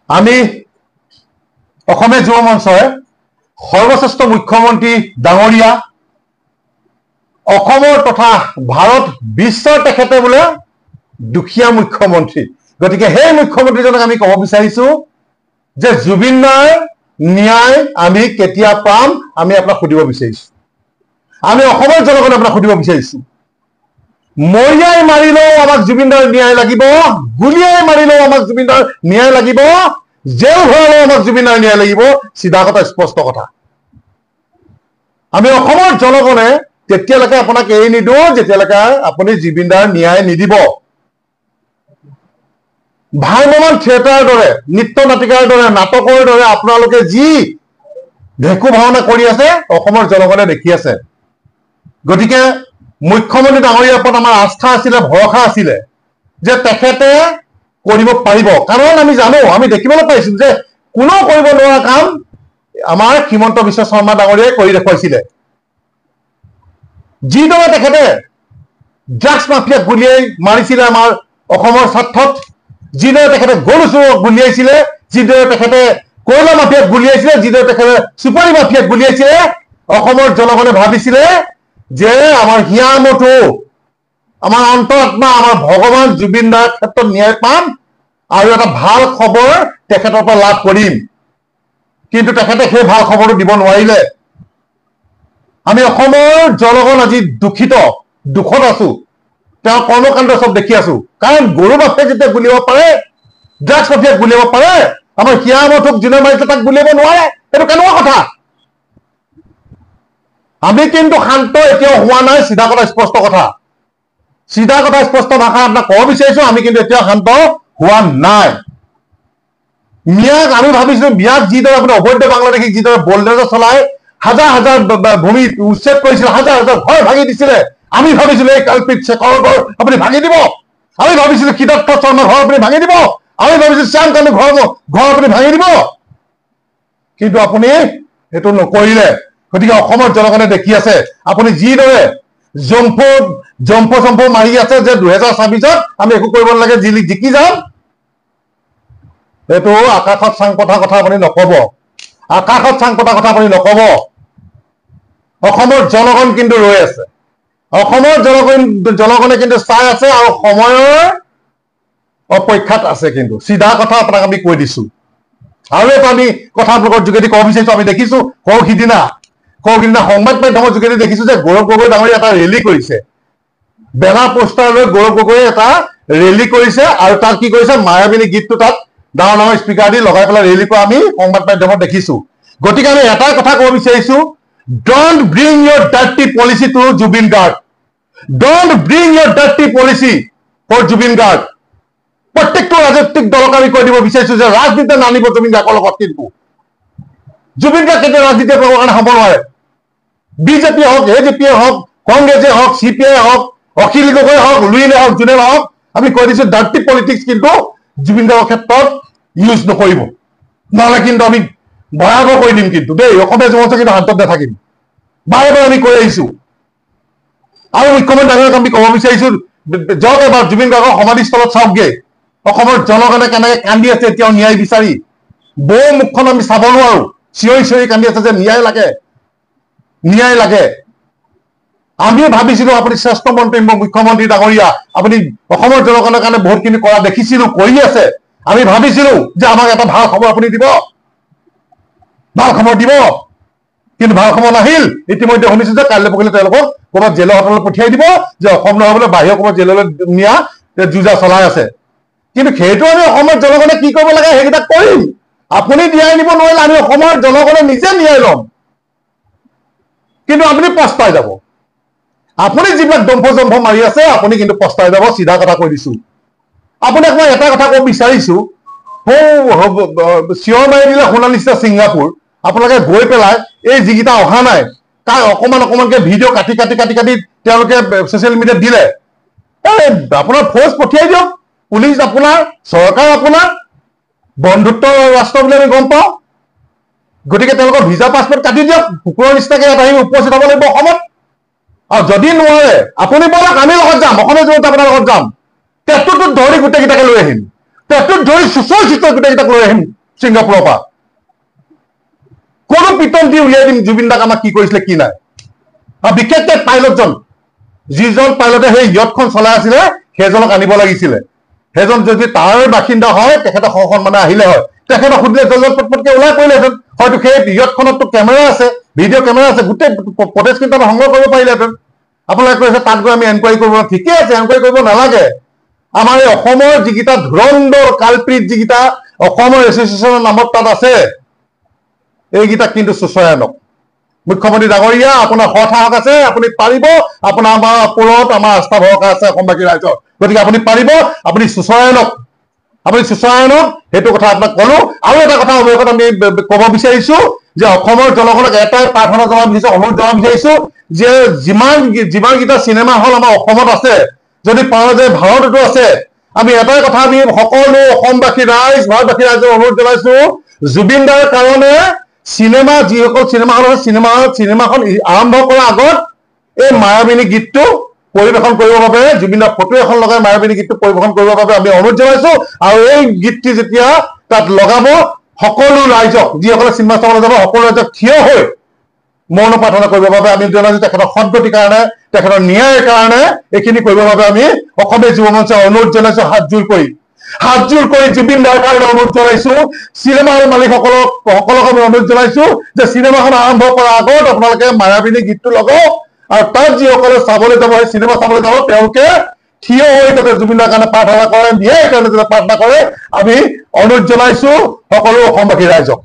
আমি অসমীয়া যুৱ মঞ্চৰ সৰ্বশ্ৰেষ্ঠ মুখ্যমন্ত্ৰী ডাঙৰীয়া অসমৰ তথা ভাৰত বিশ্বৰ তেখেতে বোলে দুখীয়া মুখ্যমন্ত্ৰী গতিকে সেই মুখ্যমন্ত্ৰীজনক আমি ক'ব বিচাৰিছো যে জুবিন দাৰ ন্যায় আমি কেতিয়া পাম আমি আপোনাক সুধিব বিচাৰিছো আমি অসমৰ জনগণক আপোনাক সুধিব বিচাৰিছো মৰিয়াই মাৰিলেও আমাক জুবিন দাৰ ন্যায় লাগিব গুলিয়াই মাৰিলেও আমাক জুবিন দাৰ ন্যায় লাগিব জেল ভৰালেও আমাক জুবিন দাৰ ন্যায় লাগিব সিধা কথা স্পষ্ট কথা আমি অসমৰ জনগণে তেতিয়ালৈকে আপোনাক এৰি নিদিও যেতিয়ালৈকে আপুনি জুবিন দাৰ ন্যায় নিদিব ভাইমমান থিয়েটাৰৰ দৰে নৃত্য নাটিকাৰ দৰে নাটকৰ দৰে আপোনালোকে যি ভেকু ভাওনা কৰি আছে অসমৰ জনগণে দেখি আছে গতিকে মুখ্যমন্ত্ৰী ডাঙৰীয়াৰ ওপৰত আমাৰ আস্থা আছিলে ভৰসা আছিলে যে তেখেতে কৰিব পাৰিব কাৰণ আমি জানো আমি দেখিবলৈ পাইছো যে কোনো কৰিব নোৱাৰা কাম আমাৰ হিমন্ত বিশ্ব শৰ্মা ডাঙৰীয়াই কৰি দেখুৱাইছিলে যিদৰে তেখেতে ড্ৰাগছ মাফিয়াক গুলিয়াই মাৰিছিলে আমাৰ অসমৰ স্বাৰ্থত যিদৰে তেখেতে গৰু চোৰক গুলিয়াইছিলে যিদৰে তেখেতে কয়লা মাফিয়াক গুলিয়াইছিলে যিদৰে তেখেতে চুপাৰী মাফিয়াক গুলিয়াইছিলে অসমৰ জনগণে ভাবিছিলে যে আমাৰ হিয়ামতো আমাৰ অন্তৰাত্মা আমাৰ ভগৱান জুবিন দাৰ ক্ষেত্ৰত ন্যায় পাম আৰু এটা ভাল খবৰ তেখেতৰ পৰা লাভ কৰিম কিন্তু তেখেতে সেই ভাল খবৰটো দিব নোৱাৰিলে আমি অসমৰ জনগণ আজি দুখত আছো তেওঁ কৰ্মকাণ্ড সব দেখি আছো কাৰণ গৰু মাফিয়াক যেতিয়া গুলিয়াব পাৰে ড্ৰাগছ মাফিয়াক গুলিয়াব পাৰে আমাৰ হিয়ামতোক যোনে মাৰিছে তাক গুলিয়াব নোৱাৰে এইটো কেনেকুৱা কথা আমি কিন্তু শান্ত এতিয়াও হোৱা নাই সিধা কথা স্পষ্ট ভাষা আপোনাক ক'ব বিচাৰিছো আমি কিন্তু এতিয়াও শান্ত হোৱা নাই মিয়াক আমি ভাবিছিলো মিয়াক যিদৰে আপুনি অবৈধ বাংলাদেশীক যিদৰে বলডেজাৰ চলাই হাজাৰ হাজাৰ ভূমি উচ্ছেদ কৰিছিল হাজাৰ হাজাৰ ঘৰ ভাঙি দিছিলে আমি ভাবিছিলো এই কালপিত শেখৰৰ ঘৰ আপুনি ভাঙি দিব আমি ভাবিছিলো সিদ্ধাৰ্থ শৰ্মাৰ ঘৰ আপুনি ভাঙি দিব আমি ভাবিছিলো শ্যাম কানুৰ ঘৰ আপুনি ভাঙি দিব কিন্তু আপুনি সেইটো নকৰিলে গতিকে অসমৰ জনগণে দেখি আছে আপুনি যিদৰে জম্প মাৰি আছে যে 2026ত আমি একো কৰিব নালাগে জিকি যাম এইটো আকাশত চাং পতা কথা আপুনি নকব অসমৰ জনগণ কিন্তু ৰৈ আছে অসমৰ জনগণে কিন্তু চাই আছে আৰু সময়ৰ অপেক্ষাত আছে কিন্তু সিধা কথা আপোনাক আমি কৈ দিছো আৰু এটা আমি কথা আপোনালোকৰ যোগেদি ক'ব বিচাৰিছো আমি দেখিছো সিদিনা সংবাদ মাধ্যমৰ যোগেদি দেখিছো যে গৌৰৱ গগৈ ডাঙৰীয়া এটা ৰেলী কৰিছে বেনাৰ পোষ্টাৰ লৈ গৌৰৱ গগৈ এটা ৰেলী কৰিছে আৰু তাত কি কৰিছে মায়াবিনী গীতটো তাত ডাঙৰ স্পিকাৰ দি লগাই পেলাই ৰেলী কৰা আমি সংবাদ মাধ্যমত দেখিছো গতিকে আমি এটা কথা ক'ব বিচাৰিছো don't bring your dirty policy to Zubeen Garg don't bring your dirty policy for Zubeen Garg প্ৰত্যেকটো ৰাজনৈতিক দলক আমি কৈ দিব বিচাৰিছো যে ৰাজনীতি নানিব জুবিন গাৰ্গৰ লগত কিন্তু জুবিন গাৰ্গ কেতিয়া ৰাজনীতি কৰিবৰ কাৰণে হ'ব নোৱাৰে বিজেপি হওক এজেপিয়ে হওক কংগ্ৰেছে হওক চিপিআই হওক অখিল গগৈ হওক লুইনে হওক যোনে হওক আমি কৈ দিছো ডাৰ্টি পলিটিক্স কিন্তু জুবিন গাৰ্গৰ ক্ষেত্ৰত ইউজ নকৰিব নহ'লে কিন্তু আমি ভয়াৱহ কৰি দিম কিন্তু দেই অসমীয়া যুৱ কিন্তু শান্তত নাথাকিম বাৰে বাৰে আমি কৈ আহিছো আৰু মুখ্যমন্ত্ৰী ডাঙৰীয়াক আমি ক'ব বিচাৰিছো যাওক এবাৰ জুবিন গাৰ্গৰ সমাধিস্থলত চাওকগে অসমৰ জনগণে কেনেকে কান্দি আছে এতিয়াও ন্যায় বিচাৰি বৌ মুখখন আমি চাব নোৱাৰো চিঞৰি কান্দি আছে যে ন্যায় লাগে আমি ভাবিছিলো আপুনি শ্ৰেষ্ঠ মন্ত্ৰী মুখ্যমন্ত্ৰী ডাঙৰীয়া আপুনি অসমৰ জনগণৰ কাৰণে বহুতখিনি কৰা দেখিছিলো কৰি আছে আমি ভাবিছিলো যে আমাক এটা ভাল খবৰ আপুনি দিব কিন্তু ভাল খবৰ নাহিল ইতিমধ্যে শুনিছো যে কাইলৈ পৰহিলে তেওঁলোকক ক'ৰবাত জেলৰ হোটেলত পঠিয়াই দিব যে অসম নহ'বলৈ বাহিৰৰ ক'ৰবাত জেললৈ নিয়া যুঁজা চলাই আছে কিন্তু সেইটো আমি অসমৰ জনগণে কি কৰিব লাগে সেইকেইটা কৰিম আপুনি ন্যায় নিব নোৱাৰিলে আমি অসমৰ জনগণে নিজে ন্যায় ল'ম কিন্তু আপুনি পস্তাই যাব আপুনি যিবিলাক জম্প মাৰি আছে আপুনি কিন্তু পস্তাই যাব সিধা কথা কৈ দিছো আপোনাক মই এটা কথা ক'ব বিচাৰিছো চিঞৰ মাৰি দিলে শুনা নিচিনা ছিংগাপুৰ আপোনালোকে গৈ পেলাই এই যিকেইটা অহা নাই তাৰ অকণমানকৈ ভিডিঅ' কাটি তেওঁলোকে ছ'চিয়েল মিডিয়াত দিলে আপোনাৰ ফ'ৰ্চ পঠিয়াই দিয়ক পুলিচ আপোনাৰ চৰকাৰ আপোনাৰ বন্ধুত্ব ৰাষ্ট্ৰ বুলি আমি গম পাওঁ গতিকে তেওঁলোকৰ ভিজা পাছপৰ্ট কাটি দিয়ক কুকুৰৰ নিচিনাকৈ ইয়াত আহি উপস্থিত হ'ব লাগিব অসমত আৰু যদি নোৱাৰে আপুনি বলক আমি লগত যাম অসমীয়া জনতা আপোনাৰ লগত যাম পেটটোত ধৰি গোটেইকেইটাকে লৈ আহিম পেটটোত ধৰি চুচৰ গোটেইকেইটাক লৈ আহিম ছিংগাপুৰৰ পৰা কোনো পিটন দি উলিয়াই দিম জুবিন দাক আমাক কি কৰিছিলে কি নাই আৰু বিশেষকৈ পাইলটজন যিজন পাইলটে সেই ইয়টখন চলাই আছিলে সেইজনক আনিব লাগিছিলে সেইজন যদি তাৰ বাসিন্দা হয় তেখেতে সন্মানে আহিলে হয় তেখেতক সুধিলে জলজল পটপটকে ওলাই পৰিলেহেঁতেন হয়তো সেই ইয়টখনততো কেমেৰা আছে ভিডিঅ' কেমেৰা আছে গোটেই ফটেজখিনি তাত সংগ্ৰহ কৰিব পাৰিলেহেঁতেন আপোনালোকে কৈছে তাত গৈ আমি এনকুৱাৰী কৰিব ঠিকে আছে এনকুৱাৰী কৰিব নালাগে আমাৰ এই অসমৰ যিকেইটা ধুৰন্ধৰ কালপ্ৰিট যিকেইটা অসমৰ এছ'চিয়েশ্যনৰ নামত তাত আছে এইকেইটা কিন্তু সুচয় আনক মুখ্যমন্ত্ৰী ডাঙৰীয়া আপোনাৰ সৎসাহস আছে আপুনি পাৰিব আপোনাৰ আমাৰ ওপৰত আমাৰ আস্থা ভৰসা আছে অসমবাসী ৰাইজৰ গতিকে আপুনি পাৰিব আপুনি সুচয় আনক সেইটো কথা আপোনাক কলো আৰু এটা কথা অৱশেষত আমি ক'ব বিচাৰিছো যে অসমৰ জনগণক এটাই প্ৰাৰ্থনা জনাব বিচাৰিছো অনুৰোধ জনাব বিচাৰিছো যে যিমানকেইটা চিনেমা হল আমাৰ অসমত আছে যদি পাওঁ যে ভাৰততো আছে আমি এটাই কথা আমি সকলো অসমবাসী ৰাইজ ভাৰতবাসী ৰাইজৰ অনুৰোধ জনাইছো জুবিন দাৰ কাৰণে চিনেমা যিসকল চিনেমা হল চিনেমাখন আৰম্ভ কৰাৰ আগত এই মায়াবিনী গীতটো পৰিবেশন কৰিবৰ বাবে জুবিন দাৰ ফটো এখন লগাই মায়াবিনী গীতটো পৰিবেশন কৰিবৰ বাবে আমি অনুৰোধ জনাইছো আৰু এই গীতটি যেতিয়া তাত লগাব সকলো ৰাইজক যিসকলে চিনেমা চাবলৈ যাব সকলো ৰাইজক থিয় হৈ মৌন প্ৰাৰ্থনা কৰিবৰ বাবে আমি জনাইছো তেখেতৰ সদ্গতিৰ কাৰণে তেখেতৰ ন্যায়ৰ কাৰণে এইখিনি কৰিবৰ বাবে আমি অসমীয়া যুৱ মঞ্চৰ অনুৰোধ জনাইছো হাতজোৰ কৰি জুবিন দাৰ কাৰণে অনুৰোধ জনাইছো চিনেমা হল মালিকসকলক আমি অনুৰোধ জনাইছো যে চিনেমাখন আৰম্ভ কৰাৰ আগত আপোনালোকে মায়াবিনী গীতটো লগাওক আৰু তাত যিসকলে চাবলৈ যাব সেই চিনেমা চাবলৈ যাব তেওঁলোকে থিয় হৈ তাতে জুবিন দাৰ কাৰণে প্ৰাৰ্থনা কৰে ন্যায়ৰ কাৰণে প্ৰাৰ্থনা কৰে আমি অনুৰোধ জনাইছো সকলো অসমবাসী ৰাইজক